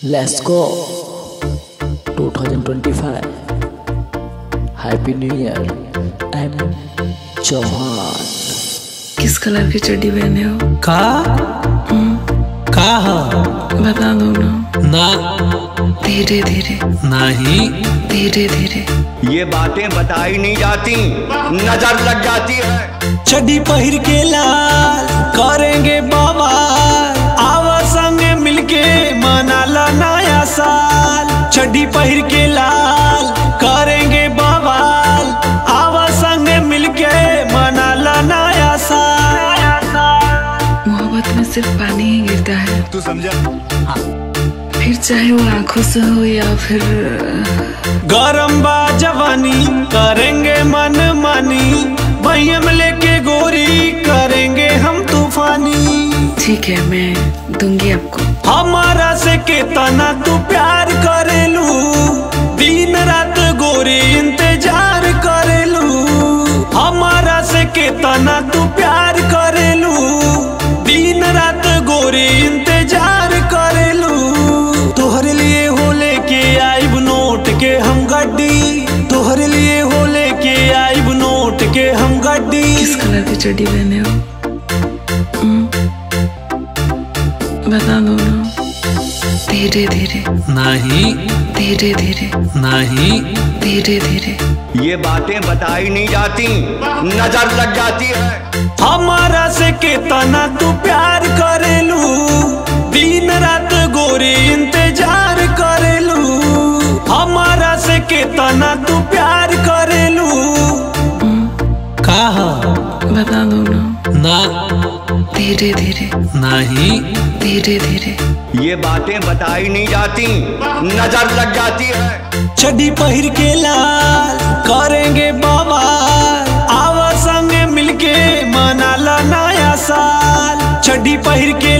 Let's go 2025 happy new year. M Chauhan. किस colour की चड्डी पहने हो? का बता दो ना। धीरे धीरे नहीं, धीरे धीरे। ये बातें बताई नहीं जाती, नजर लग जाती है। चड्डी पहिर के लाल करेंगे बाबा, आवा संगे मिलके मनाला नया साल। चड्डी पहिर के लाल करेंगे बाबा, आवा संगे मिलके मनाला नया साल। मोहब्बत में सिर्फ पानी ही गिरता है, तू समझा? हाँ। फिर चाहे वो आंखों से हो या फिर गरम बा जवानी, करेंगे मन मानी, भैया में लेके गोरी करेंगे हम तूफानी। ठीक है, मैं दूंगी आपको। हमारा से केतना तू प्यार करेलू, दिन रात गोरी इंतजार करेलू। हमारा से केतना तू प्यार करेलू, दिन रात गोरी इंतजार करेलू। तोहरे लिए हो लेके आइब नोट के हम गड्डी, तोहरे लिए हो लेके आइब नोट के हम गड्डी। किस कलर की चड्डी पहने हो? बता दो ना। धीरे धीरे नहीं, धीरे धीरे नहीं, धीरे धीरे। ये बातें बताई नहीं जाती, नजर लग जाती है। हमारा से केतना तू प्यार करेलू, दिन रात गोरी इंतजार करेलू। हमारा से केतना तू प्यार करेलू। कहा बता दो ना। धीरे धीरे नहीं, धीरे धीरे। ये बातें बताई नहीं जाती, नजर लग जाती है। चड्डी पहिर के लाल करेंगे बाबा, आवा संगे मिलके मनाला नया साल। चड्डी पहिर के